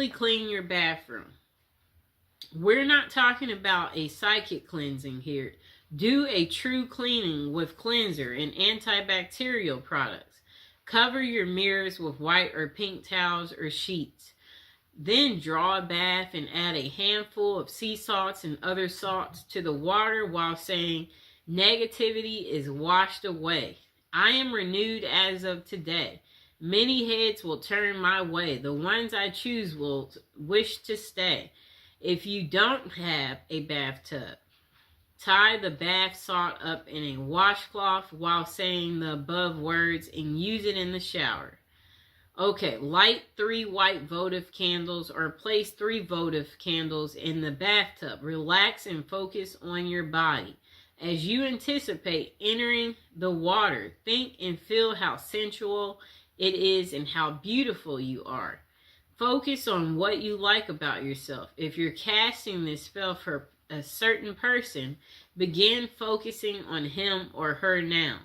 Clean your bathroom. We're not talking about a psychic cleansing here. Do a true cleaning with cleanser and antibacterial products. Cover your mirrors with white or pink towels or sheets. Then draw a bath and add a handful of sea salts and other salts to the water while saying, negativity is washed away. I am renewed as of today. Many heads will turn my way. The ones I choose will wish to stay. If you don't have a bathtub, tie the bath salt up in a washcloth while saying the above words and use it in the shower. Okay, light 3 white votive candles or place 3 votive candles in the bathtub. Relax and focus on your body. As you anticipate entering the water, think and feel how sensual it is and how beautiful you are. Focus on what you like about yourself. If you're casting this spell for a certain person, begin focusing on him or her now.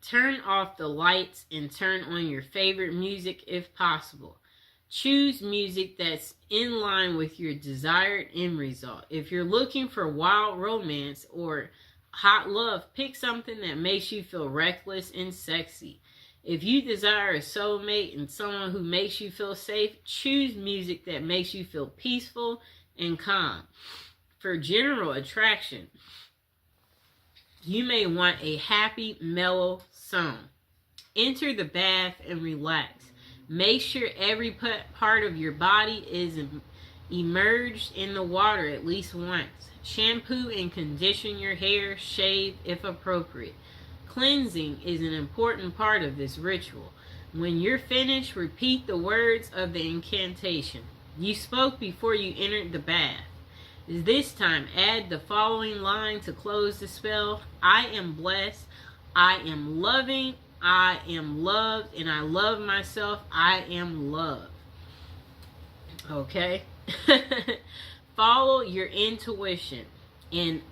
Turn off the lights and turn on your favorite music if possible. Choose music that's in line with your desired end result. If you're looking for wild romance or hot love, pick something that makes you feel reckless and sexy. If you desire a soulmate and someone who makes you feel safe, choose music that makes you feel peaceful and calm. For general attraction, you may want a happy, mellow song. Enter the bath and relax. Make sure every part of your body is immersed in the water at least once. Shampoo and condition your hair, shave if appropriate. Cleansing is an important part of this ritual. When you're finished, repeat the words of the incantation you spoke before you entered the bath. This time, add the following line to close the spell. I am blessed. I am loving. I am loved. And I love myself. I am loved. Okay? Follow your intuition and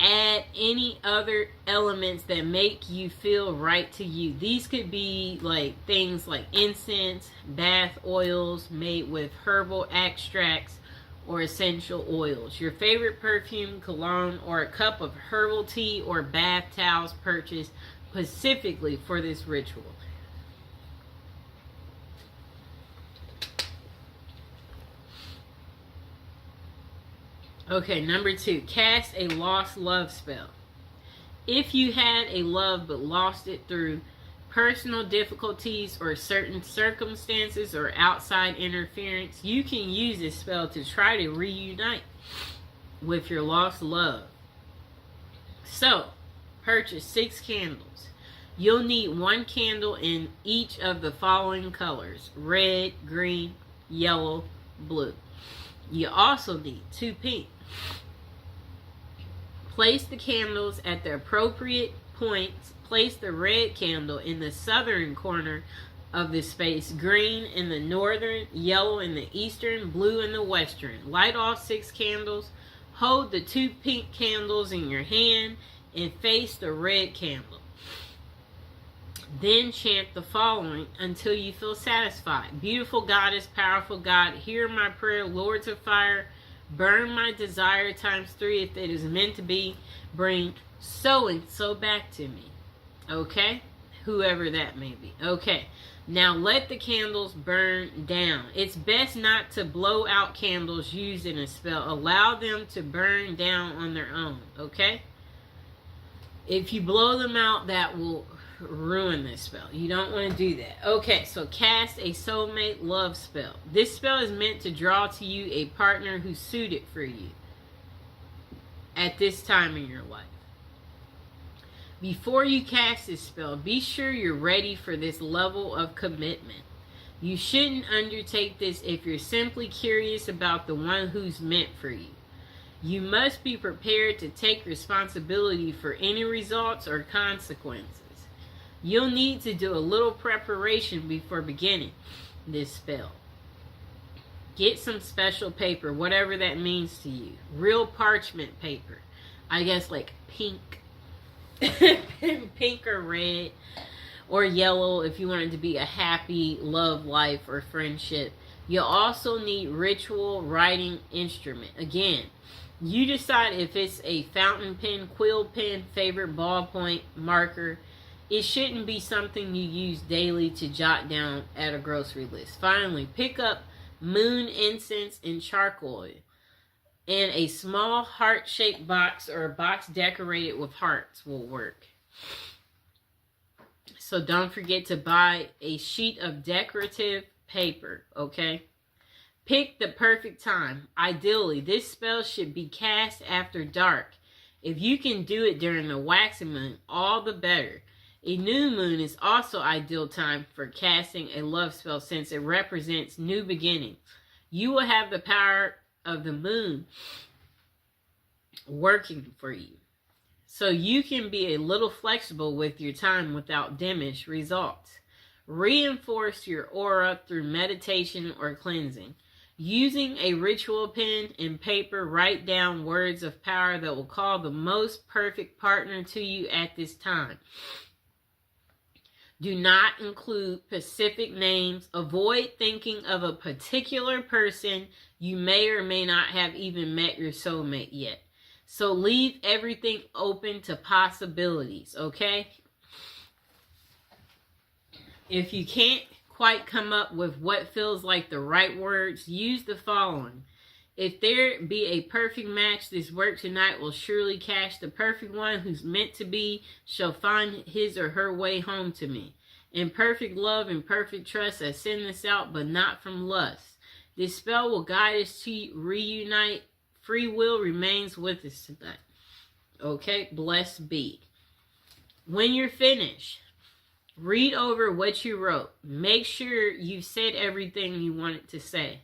add any other elements that make you feel right to you. These could be like things like incense, bath oils made with herbal extracts, or essential oils, your favorite perfume, cologne, or a cup of herbal tea or bath towels purchased specifically for this ritual. Okay, number 2, cast a lost love spell. If you had a love but lost it through personal difficulties or certain circumstances or outside interference, you can use this spell to try to reunite with your lost love. So, purchase 6 candles. You'll need 1 candle in each of the following colors: red, green, yellow, blue. You also need 2 pink. Place the candles at the appropriate points. Place the red candle in the southern corner of the space, green in the northern, yellow in the eastern, blue in the western. Light all 6 candles. Hold the 2 pink candles in your hand and face the red candle. Then chant the following until you feel satisfied. Beautiful goddess, powerful God, hear my prayer. Lords of fire, burn my desire times 3 if it is meant to be. Bring so and so back to me. Okay? Whoever that may be. Okay. Now let the candles burn down. It's best not to blow out candles used in a spell. Allow them to burn down on their own. Okay? If you blow them out, that will ruin this spell. You don't want to do that. Okay, so cast a soulmate love spell. This spell is meant to draw to you a partner who's suited for you at this time in your life. Before you cast this spell, be sure you're ready for this level of commitment. You shouldn't undertake this if you're simply curious about the one who's meant for you. You must be prepared to take responsibility for any results or consequences. You'll need to do a little preparation before beginning this spell. Get some special paper, whatever that means to you. Real parchment paper. I guess like pink. Pink or red or yellow if you want it to be a happy love life or friendship. You'll also need ritual writing instrument. Again, you decide if it's a fountain pen, quill pen, favorite ballpoint, marker. It shouldn't be something you use daily to jot down at a grocery list. Finally, pick up moon incense and charcoal. And a small heart-shaped box or a box decorated with hearts will work. So don't forget to buy a sheet of decorative paper, okay? Pick the perfect time. Ideally, this spell should be cast after dark. If you can do it during the waxing moon, all the better. A new moon is also ideal time for casting a love spell since it represents new beginnings. You will have the power of the moon working for you. So you can be a little flexible with your time without diminished results. Reinforce your aura through meditation or cleansing. Using a ritual pen and paper, write down words of power that will call the most perfect partner to you at this time. Do not include specific names. Avoid thinking of a particular person. You may or may not have even met your soulmate yet. So leave everything open to possibilities, okay? If you can't quite come up with what feels like the right words, use the following. If there be a perfect match, this work tonight will surely catch the perfect one who's meant to be, shall find his or her way home to me. In perfect love and perfect trust, I send this out, but not from lust. This spell will guide us to reunite. Free will remains with us tonight. Okay, blessed be. When you're finished, read over what you wrote. Make sure you've said everything you wanted to say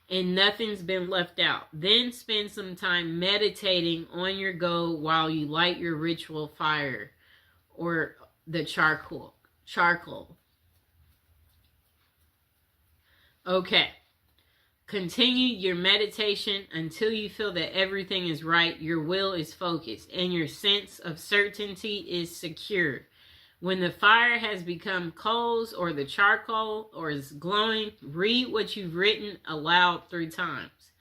and nothing's been left out. Then spend some time meditating on your goal while you light your ritual fire or the charcoal. Okay. Continue your meditation until you feel that everything is right, your will is focused, and your sense of certainty is secured. When the fire has become coals or the charcoal or is glowing, read what you've written aloud 3 times.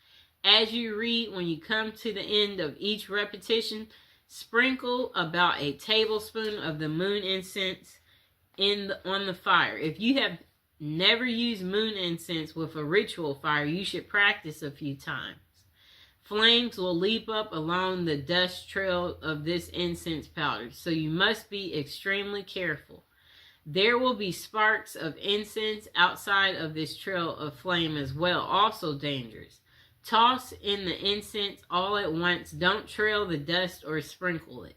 As you read, when you come to the end of each repetition, sprinkle about a tablespoon of the moon incense on the fire. If you have never used moon incense with a ritual fire, you should practice a few times. Flames will leap up along the dust trail of this incense powder, so you must be extremely careful. There will be sparks of incense outside of this trail of flame as well, also dangerous. Toss in the incense all at once. Don't trail the dust or sprinkle it.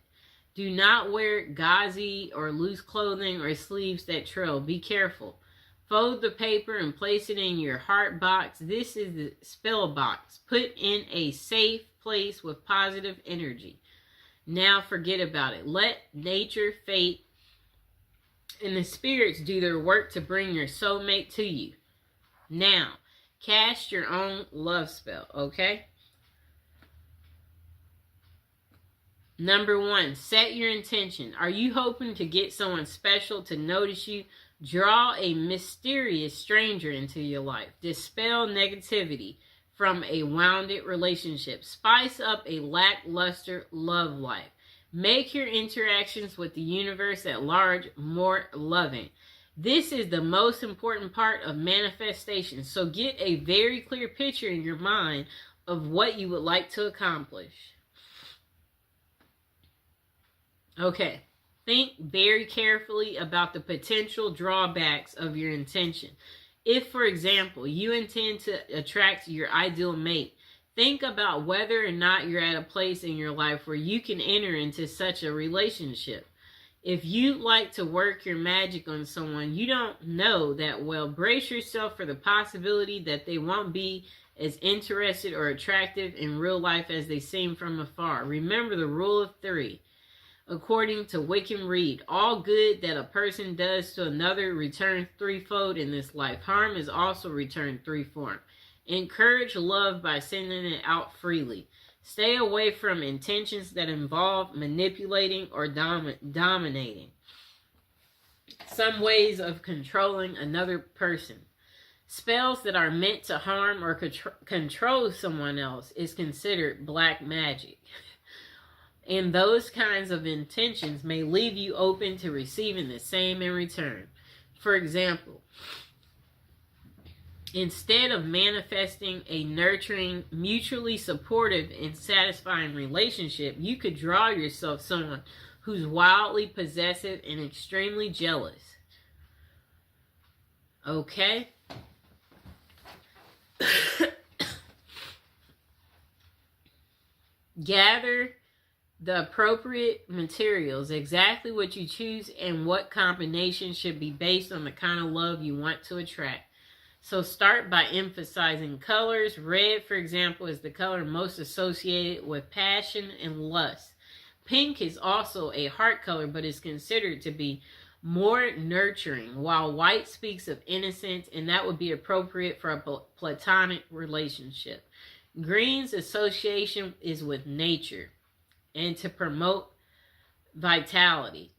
Do not wear gauzy or loose clothing or sleeves that trail. Be careful. Fold the paper and place it in your heart box. This is the spell box. Put in a safe place with positive energy. Now forget about it. Let nature, fate, and the spirits do their work to bring your soulmate to you. Now, cast your own love spell, okay? Number 1, set your intention. Are you hoping to get someone special to notice you? Draw a mysterious stranger into your life. Dispel negativity from a wounded relationship. Spice up a lackluster love life. Make your interactions with the universe at large more loving. This is the most important part of manifestation. So get a very clear picture in your mind of what you would like to accomplish. Okay. Think very carefully about the potential drawbacks of your intention. If, for example, you intend to attract your ideal mate, think about whether or not you're at a place in your life where you can enter into such a relationship. If you like to work your magic on someone you don't know that well, brace yourself for the possibility that they won't be as interested or attractive in real life as they seem from afar. Remember the rule of 3. According to Wickham Reed, all good that a person does to another returns threefold in this life. Harm is also returned threefold. Encourage love by sending it out freely. Stay away from intentions that involve manipulating or dominating. Some ways of controlling another person. Spells that are meant to harm or control someone else is considered black magic. And those kinds of intentions may leave you open to receiving the same in return. For example, instead of manifesting a nurturing, mutually supportive, and satisfying relationship, you could draw yourself someone who's wildly possessive and extremely jealous. Okay? Gather the appropriate materials, exactly what you choose, and what combination should be based on the kind of love you want to attract. So start by emphasizing colors. Red, for example, is the color most associated with passion and lust. Pink is also a heart color, but is considered to be more nurturing, while white speaks of innocence, and that would be appropriate for a platonic relationship. Green's association is with nature and to promote vitality.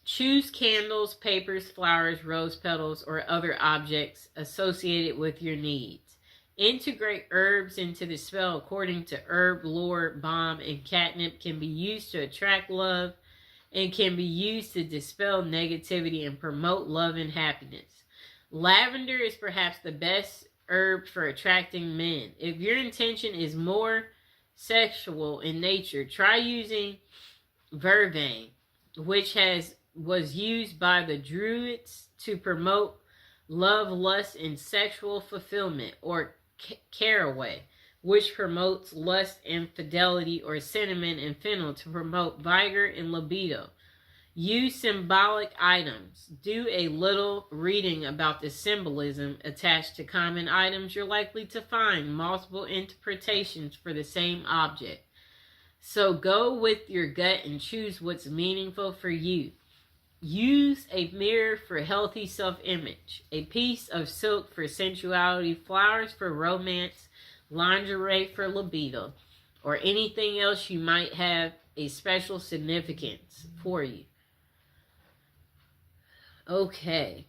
Choose candles, papers, flowers, rose petals, or other objects associated with your needs. Integrate herbs into the spell according to herb lore. Balm and catnip can be used to attract love and can be used to dispel negativity and promote love and happiness. Lavender is perhaps the best herb for attracting men. If your intention is more sexual in nature, try using vervain, which was used by the Druids to promote love, lust, and sexual fulfillment, or caraway, which promotes lust and fidelity, or cinnamon and fennel to promote vigor and libido. Use symbolic items. Do a little reading about the symbolism attached to common items. You're likely to find multiple interpretations for the same object. So go with your gut and choose what's meaningful for you. Use a mirror for healthy self-image, a piece of silk for sensuality, flowers for romance, lingerie for libido, or anything else you might have a special significance for you. Okay.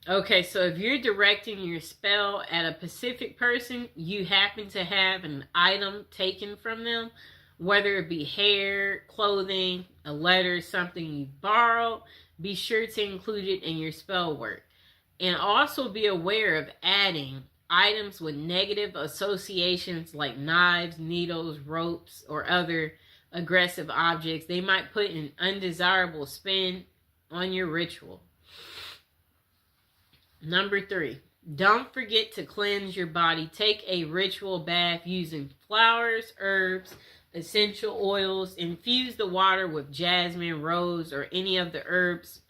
Okay, so if you're directing your spell at a specific person, you happen to have an item taken from them, whether it be hair, clothing, a letter, something you borrowed, be sure to include it in your spell work. And also be aware of adding items with negative associations like knives, needles, ropes, or other aggressive objects. They might put an undesirable spin on your ritual. Number 3, don't forget to cleanse your body. Take a ritual bath using flowers, herbs, essential oils. Infuse the water with jasmine, rose, or any of the herbs.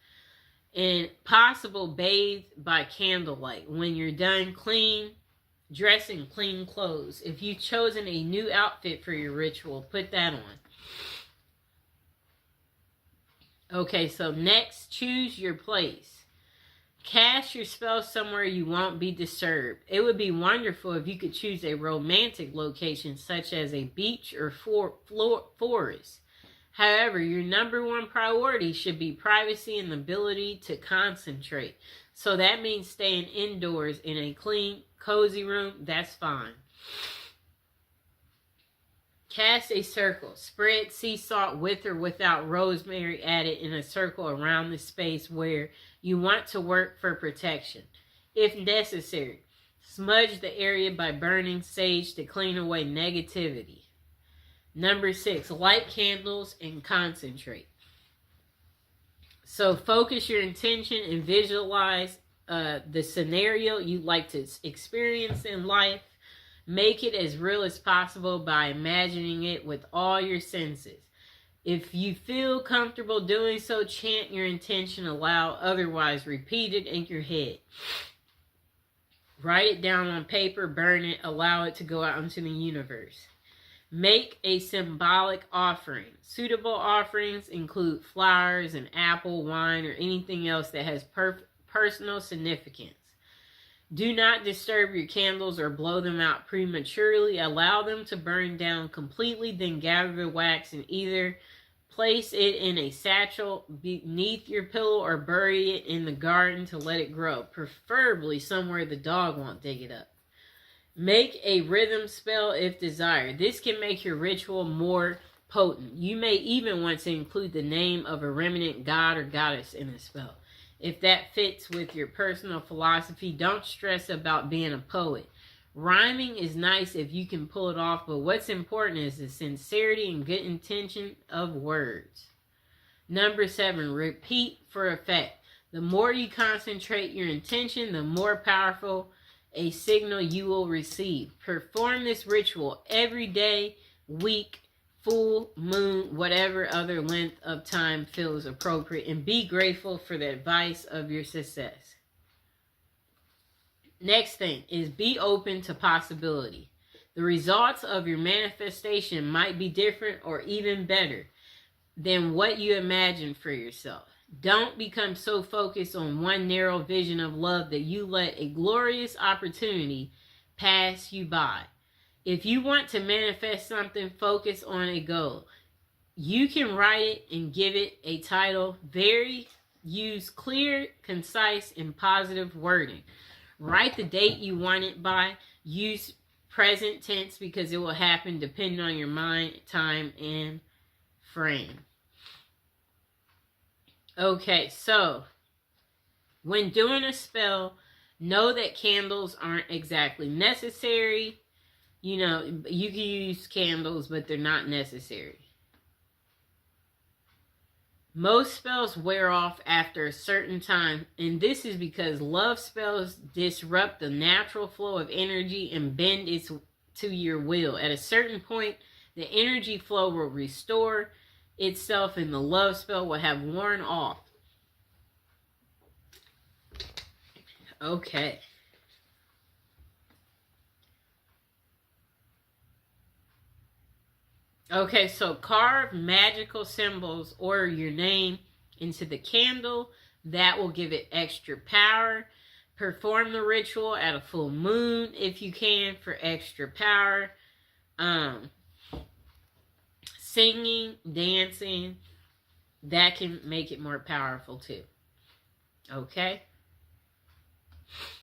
And possible bathe by candlelight. When you're done, dress in clean clothes. If you've chosen a new outfit for your ritual, put that on. Okay, so next, choose your place. Cast your spell somewhere you won't be disturbed. It would be wonderful if you could choose a romantic location such as a beach or forest. However, your number one priority should be privacy and the ability to concentrate. So that means staying indoors in a clean, cozy room. That's fine. Cast a circle. Spread sea salt with or without rosemary added in a circle around the space where you want to work for protection. If necessary, smudge the area by burning sage to clean away negativity. Number 6, light candles and concentrate. So focus your intention and visualize the scenario you'd like to experience in life. Make it as real as possible by imagining it with all your senses. If you feel comfortable doing so, chant your intention aloud. Otherwise, repeat it in your head. Write it down on paper, burn it, allow it to go out into the universe. Make a symbolic offering. Suitable offerings include flowers, an apple, wine, or anything else that has personal significance. Do not disturb your candles or blow them out prematurely. Allow them to burn down completely, then gather the wax and either Place it in a satchel beneath your pillow or bury it in the garden to let it grow, preferably somewhere the dog won't dig it up. Make a rhythm spell if desired. This can make your ritual more potent. You may even want to include the name of a remnant god or goddess in the spell. If that fits with your personal philosophy, don't stress about being a poet. Rhyming is nice if you can pull it off, but what's important is the sincerity and good intention of words. Number 7, repeat for effect. The more you concentrate your intention, the more powerful a signal you will receive. Perform this ritual every day, week, full moon, whatever other length of time feels appropriate, and be grateful for the advice of your success. Next thing is be open to possibility. The results of your manifestation might be different or even better than what you imagined for yourself. Don't become so focused on one narrow vision of love that you let a glorious opportunity pass you by. If you want to manifest something, focus on a goal. You can write it and give it a title. Use clear, concise, and positive wording. Write the date you want it by. Use present tense because it will happen depending on your mind, time, and frame. Okay, so when doing a spell, know that candles aren't exactly necessary. You know, you can use candles, but they're not necessary. Most spells wear off after a certain time, and this is because love spells disrupt the natural flow of energy and bend it to your will. At a certain point, the energy flow will restore itself and the love spell will have worn off. Okay. Okay, so carve magical symbols or your name into the candle. That will give it extra power. Perform the ritual at a full moon if you can for extra power. Singing, dancing, that can make it more powerful too. Okay?